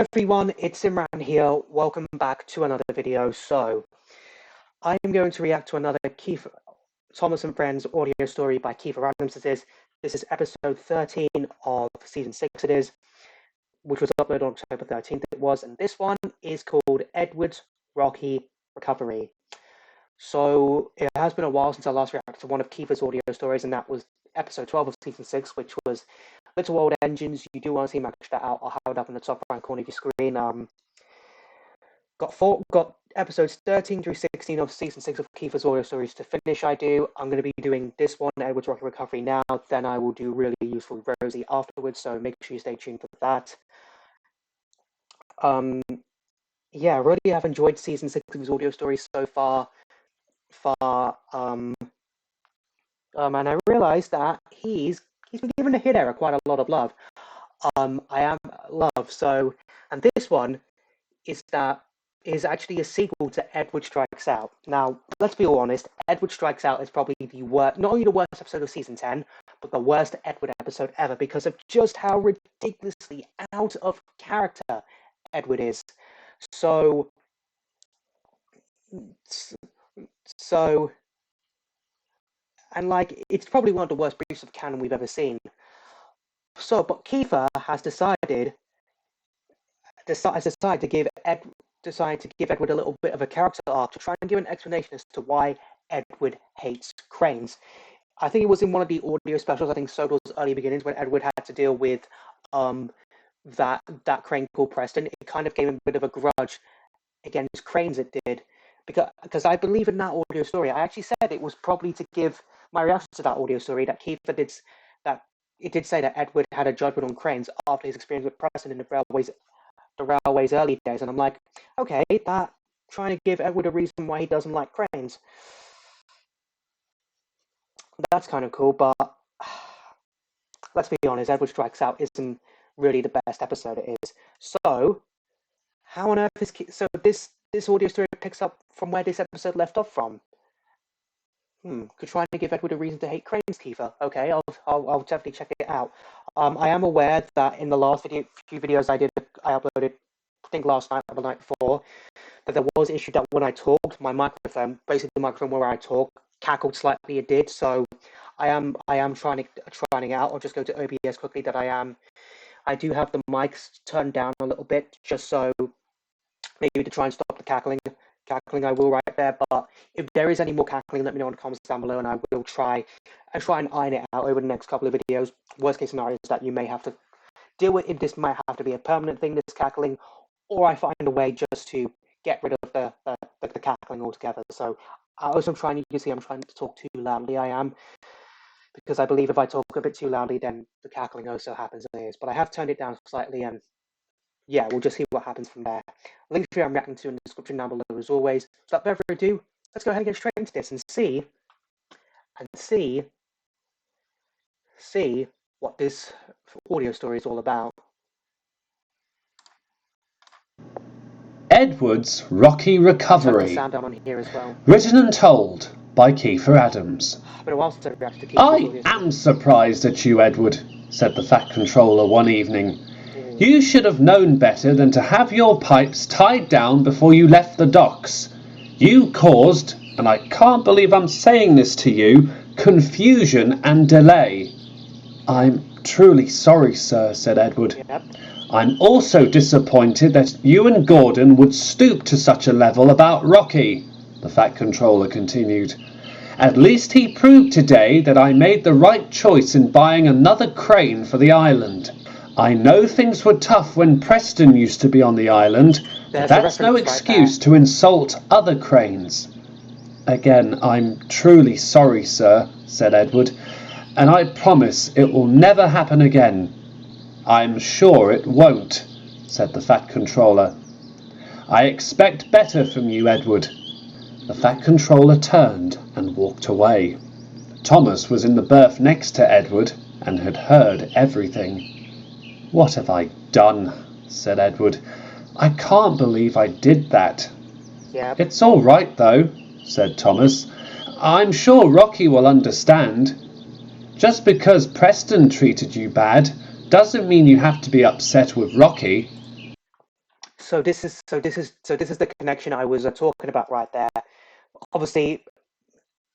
everyone, it's Imran here. Welcome back to another video. So, I am going to react to another Keith Thomas and Friends audio story by Keith Adams. This is episode 13 of season 6 it is, which was uploaded on October 13th it was, and this one is called Edward's Rocky Recovery. So, it has been a while since I last reacted to one of Keith's audio stories, and that was episode 12 of season 6, which was Little Old Engines. You do want to see me check that out. I'll have it up in the top right corner of your screen. Got episodes 13 through 16 of season 6 of Kiefer's audio stories to finish. I'm going to be doing this one, Edward's Rocky Recovery, now. Then I will do Really Useful Rosie afterwards, so make sure you stay tuned for that. Yeah, really have enjoyed season 6 of his audio stories so far. And I realized that he's been giving the Hit Era quite a lot of love. I am love. So, and this one is actually a sequel to Edward Strikes Out. Now, let's be all honest, Edward Strikes Out is probably the worst, not only the worst episode of season 10, but the worst Edward episode ever because of just how ridiculously out of character Edward is. So, and like, it's probably one of the worst breaches of canon we've ever seen. So, but Kiefer has decided to give Edward a little bit of a character arc to try and give an explanation as to why Edward hates cranes. I think it was in one of the audio specials, I think Sodel's early beginnings, when Edward had to deal with that crane called Preston. It kind of gave him a bit of a grudge against cranes, it did. Because I believe in that audio story, I actually said it was probably to give my reaction to that audio story that Kiefer did, that it did say that Edward had a judgment on cranes after his experience with Preston in the railway's early days, and I'm like, okay, that trying to give Edward a reason why he doesn't like cranes. That's kind of cool, but let's be honest, Edward Strikes Out isn't really the best episode it is. So, how on earth is this audio story picks up from where this episode left off from? Could try to give Edward a reason to hate cranes, Kiefer. Okay, I'll definitely check it out. I am aware that in the last few videos I uploaded, I think last night or the night before, that there was an issue that when I talked, my microphone, basically the microphone where I talk, cackled slightly. It did, so I am trying it out. I'll just go to OBS quickly. I do have the mics turned down a little bit, just so maybe to try and stop the cackling. I will right there, but if there is any more cackling, let me know in the comments down below, and I will try and iron it out over the next couple of videos. Worst case scenario is that you may have to deal with it. This might have to be a permanent thing, this cackling, or I find a way just to get rid of the cackling altogether. So I'm trying to talk too loudly. I am, because I believe if I talk a bit too loudly, then the cackling also happens. But I have turned it down slightly, and yeah, we'll just see what happens from there. Link tree I'm reacting to in the description down below as always. So without further ado, let's go ahead and get straight into this and see what this audio story is all about. Edward's Rocky Recovery. Sound down on here as well. Written and told by Kiefer Adams. Been a while since I reacted to Keith. I am surprised at you, Edward, said the Fat Controller one evening. You should have known better than to have your pipes tied down before you left the docks. You caused, and I can't believe I'm saying this to you, confusion and delay. I'm truly sorry, sir, said Edward. Yep. I'm also disappointed that you and Gordon would stoop to such a level about Rocky, the Fat Controller continued. At least he proved today that I made the right choice in buying another crane for the island. I know things were tough when Preston used to be on the island, but that's no excuse to insult other cranes. Again, I'm truly sorry, sir, said Edward, and I promise it will never happen again. I'm sure it won't, said the Fat Controller. I expect better from you, Edward. The Fat Controller turned and walked away. Thomas was in the berth next to Edward and had heard everything. What have I done? Said Edward. I can't believe I did that. Yep. It's all right, though, said Thomas. I'm sure Rocky will understand. Just because Preston treated you bad doesn't mean you have to be upset with Rocky. this is the connection I was talking about right there. Obviously,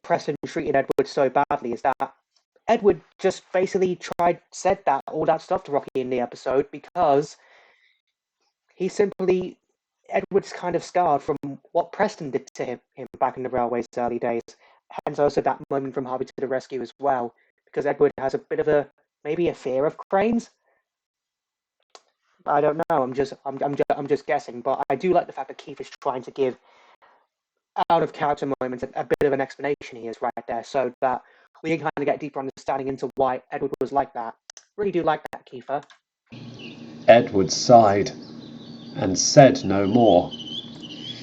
Preston treated Edward so badly is that Edward just basically said that all that stuff to Rocky in the episode because he simply Edward's kind of scarred from what Preston did to him back in the Railway's early days. Hence also that moment from Harvey to the rescue as well, because Edward has a bit of maybe a fear of cranes. I don't know. I'm just guessing, but I do like the fact that Keith is trying to give out of character moments a bit of an explanation he is right there, so that we can kind of get deeper understanding into why Edward was like that. Really do like that, Kiefer. Edward sighed and said no more.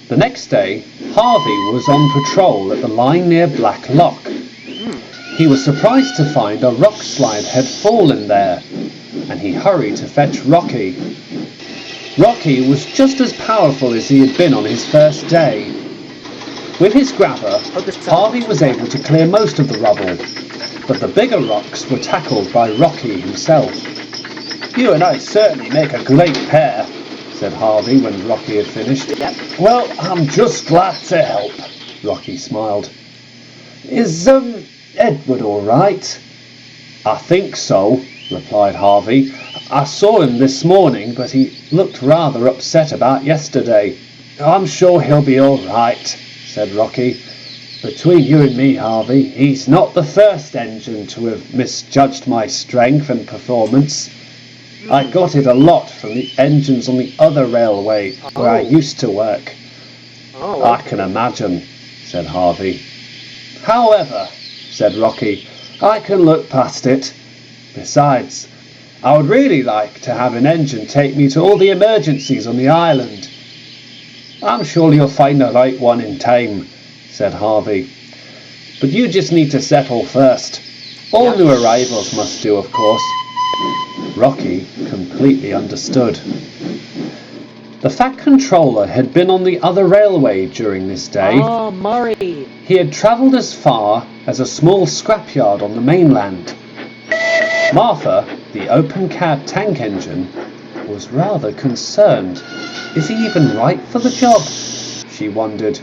The next day, Harvey was on patrol at the line near Black Lock. He was surprised to find a rock slide had fallen there, and he hurried to fetch Rocky. Rocky was just as powerful as he had been on his first day. With his grabber, Harvey was able to clear most of the rubble, but the bigger rocks were tackled by Rocky himself. "You and I certainly make a great pair," said Harvey when Rocky had finished. Yep. "Well, I'm just glad to help," Rocky smiled. "Is, Edward all right?" "I think so," replied Harvey. "I saw him this morning, but he looked rather upset about yesterday." "I'm sure he'll be all right," said Rocky. "Between you and me, Harvey, he's not the first engine to have misjudged my strength and performance. I got it a lot from the engines on the other railway where I used to work." Oh, "I can imagine," said Harvey. "However," said Rocky, "I can look past it. Besides, I would really like to have an engine take me to all the emergencies on the island." "I'm sure you'll find the right one in time," said Harvey. "But you just need to settle first. All new arrivals must do, of course." Rocky completely understood. The Fat Controller had been on the other railway during this day. Oh, Murray! He had travelled as far as a small scrapyard on the mainland. Martha, the open cab tank engine, was rather concerned. Is he even right for the job? She wondered.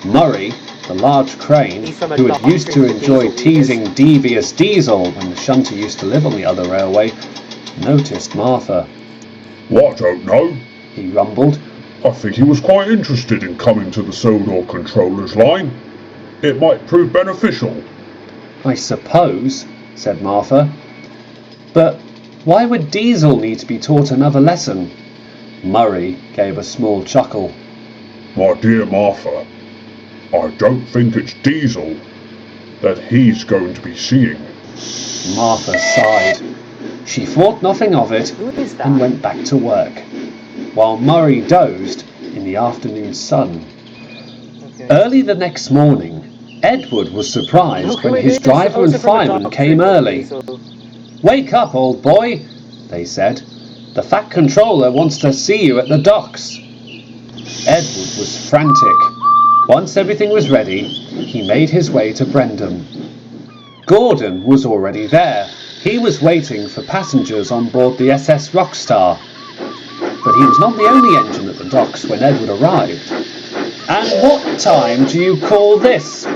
Murray, the large crane, who had used to enjoy teasing devious Diesel when the shunter used to live on the other railway, noticed Martha. "Well, I don't know," he rumbled. "I think he was quite interested in coming to the Sodor controller's line. It might prove beneficial." "I suppose," said Martha. "But why would Diesel need to be taught another lesson?" Murray gave a small chuckle. "My dear Martha, I don't think it's Diesel that he's going to be seeing." Martha sighed. She thought nothing of it Who is that? and went back to work, while Murray dozed in the afternoon sun. Okay. Early the next morning, Edward was surprised Look when who it his is, driver also and from the fireman Dark came Secret early. Diesel. "Wake up, old boy," they said. "The Fat Controller wants to see you at the docks." Edward was frantic. Once everything was ready, he made his way to Brendam. Gordon was already there. He was waiting for passengers on board the SS Rockstar. But he was not the only engine at the docks when Edward arrived. "And what time do you call this?"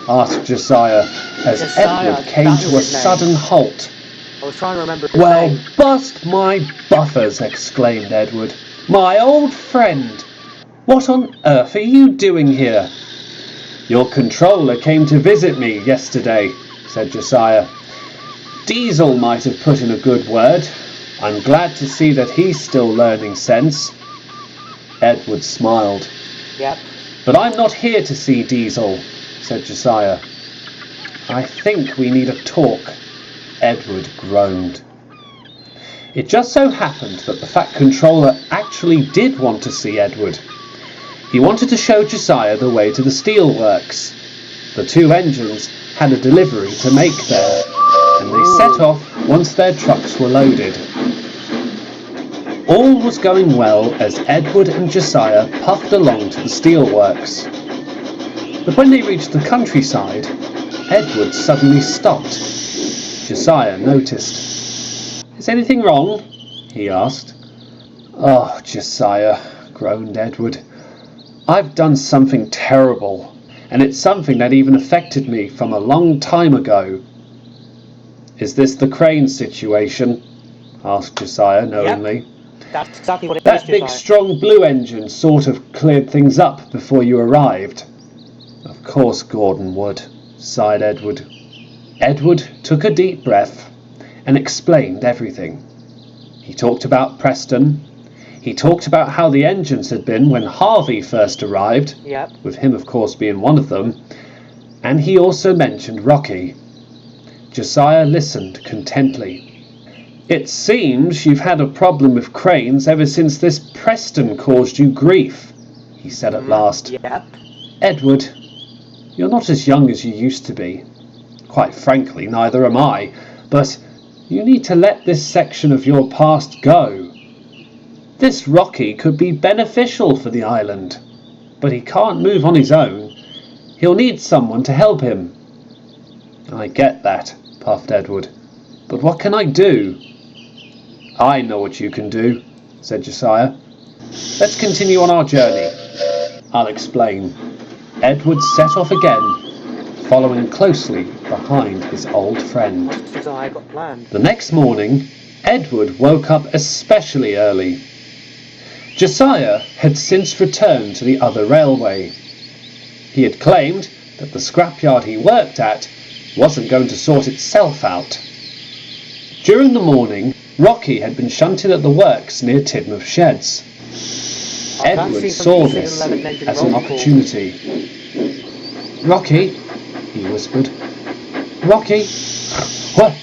asked Josiah, as Josiah, Edward came that to was a his name. sudden halt. I was trying to remember his "Well, name. bust my buffers!" exclaimed Edward. "My old friend! What on earth are you doing here?" "Your controller came to visit me yesterday," said Josiah. "Diesel might have put in a good word. I'm glad to see that he's still learning sense." Edward smiled. Yep. "But I'm not here to see Diesel," said Josiah. "I think we need a talk," Edward groaned. It just so happened that the Fat Controller actually did want to see Edward. He wanted to show Josiah the way to the steelworks. The two engines had a delivery to make there, and they set off once their trucks were loaded. All was going well as Edward and Josiah puffed along to the steelworks. But when they reached the countryside, Edward suddenly stopped. Josiah noticed. "Is anything wrong?" he asked. Oh, Josiah, groaned Edward. I've done something terrible, and it's something that even affected me from a long time ago. Is this the crane situation? Asked Josiah knowingly. Yep, that's exactly what it is, That big Josiah. strong blue engine sort of cleared things up before you arrived. Of course Gordon would, sighed Edward. Edward took a deep breath and explained everything. He talked about Preston. He talked about how the engines had been when Harvey first arrived, Yep. with him of course being one of them, and he also mentioned Rocky. Josiah listened contently. It seems you've had a problem with cranes ever since this Preston caused you grief, he said at last. Yep. Edward, you're not as young as you used to be. Quite frankly, neither am I, but you need to let this section of your past go. This Rocky could be beneficial for the island, but he can't move on his own. He'll need someone to help him. I get that, puffed Edward, but what can I do? I know what you can do, said Josiah. Let's continue on our journey. I'll explain. Edward set off again, following closely behind his old friend. What's Josiah got planned? The next morning, Edward woke up especially early. Josiah had since returned to the other railway. He had claimed that the scrapyard he worked at wasn't going to sort itself out. During the morning, Rocky had been shunted at the works near Tidmouth Sheds. Edward saw this as an opportunity. Rocky, he whispered. Rocky? What?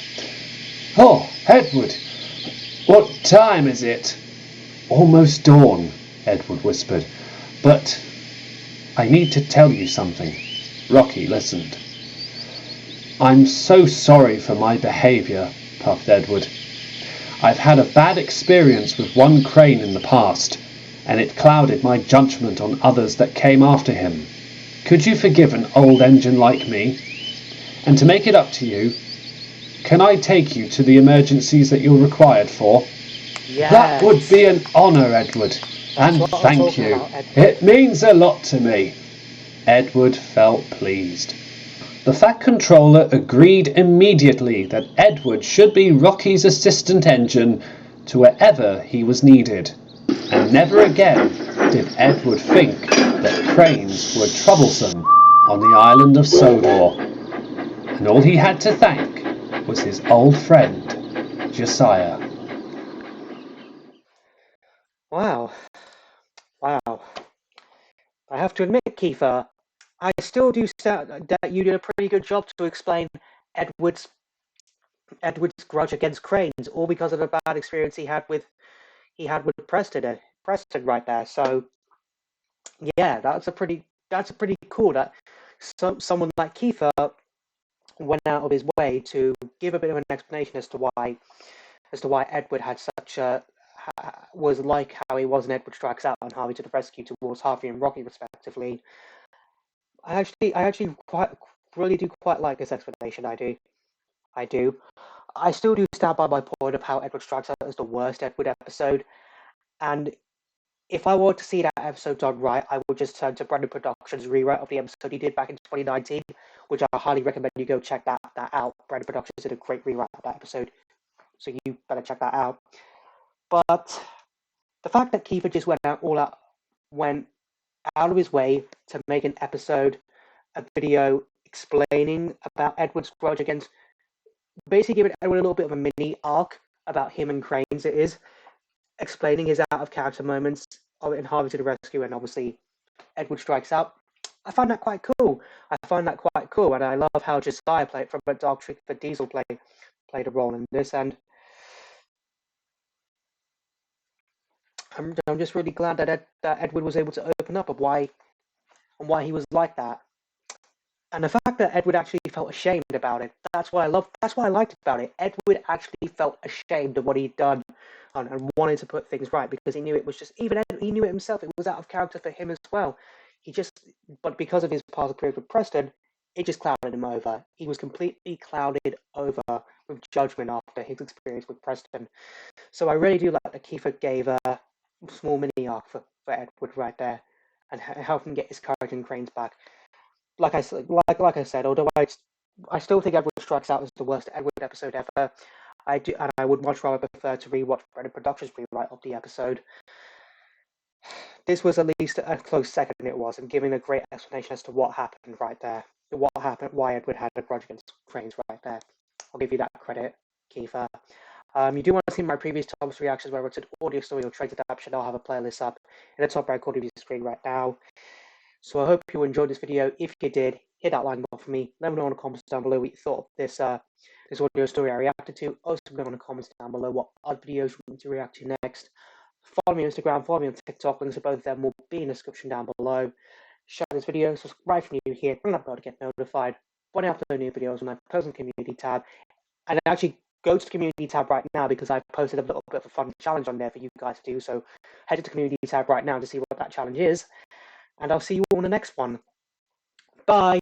Oh, Edward, what time is it? Almost dawn, Edward whispered. But I need to tell you something. Rocky listened. I'm so sorry for my behaviour, puffed Edward. I've had a bad experience with one crane in the past, and it clouded my judgment on others that came after him. Could you forgive an old engine like me? And to make it up to you, can I take you to the emergencies that you're required for? Yes. That would be an honour, Edward, and thank you. It means a lot to me. Edward felt pleased. The Fat Controller agreed immediately that Edward should be Rocky's assistant engine to wherever he was needed. And never again did Edward think that cranes were troublesome on the island of Sodor. And all he had to thank was his old friend, Josiah. Wow. Wow. I have to admit, Kiefer, I still do say that you did a pretty good job to explain Edward's grudge against cranes, all because of a bad experience he had with Preston right there. So yeah, that's a pretty cool that someone like Kiefer went out of his way to give a bit of an explanation as to why Edward had such a was like how he was in Edward Strikes Out and Harvey to the Rescue towards Harvey and Rocky respectively. I actually really do quite like this explanation. I do. I still do stand by my point of how Edward Strikes Out is the worst Edward episode, and if I were to see that episode done right, I would just turn to Brandon Productions' rewrite of the episode he did back in 2019, which I highly recommend you go check that out. Brandon Productions did a great rewrite of that episode, so you better check that out. But the fact that Kiefer just went out of his way to make an episode, a video explaining about Edward's grudge against, basically giving Edward a little bit of a mini arc about him and Cranes. It is explaining his out of character moments in Harvey to the Rescue, and obviously Edward Strikes Out. I find that quite cool. And I love how Josiah played from a Dark Trick for Diesel played a role in this, and I'm just really glad that Edward was able to open up of why he was like that. And the fact that Edward actually felt ashamed about it, that's what I liked about it. Edward actually felt ashamed of what he'd done and wanted to put things right because he knew it was just, he knew it himself, it was out of character for him as well. But because of his past experience with Preston, it just clouded him over. He was completely clouded over with judgment after his experience with Preston. So I really do like that Kiefer gave small mini arc for Edward right there, and help him get his courage and Crane's back. Like I said, although I still think Edward Strikes Out is the worst Edward episode ever. I do, and I would much rather prefer to rewatch Brennan Productions' rewrite of the episode. This was at least a close second. It was, and giving a great explanation as to what happened right there, what happened, why Edward had a grudge against Cranes right there. I'll give you that credit, Kiefer. You do want to see my previous tops reactions, whether it's an audio story or trade adaptation. I'll have a playlist up in the top right corner of your screen right now. So I hope you enjoyed this video. If you did, hit that like button for me. Let me know in the comments down below what you thought of this this audio story I reacted to. Also, let me know in the comments down below what other videos you want me to react to next. Follow me on Instagram, follow me on TikTok. Links to both of them will be in the description down below. Share this video, subscribe if you're new here, ring that bell to get notified when I upload new videos when I post in the community tab. And actually go to the community tab right now because I've posted a little bit of a fun challenge on there for you guys to do. So head to the community tab right now to see what that challenge is. And I'll see you all in the next one. Bye.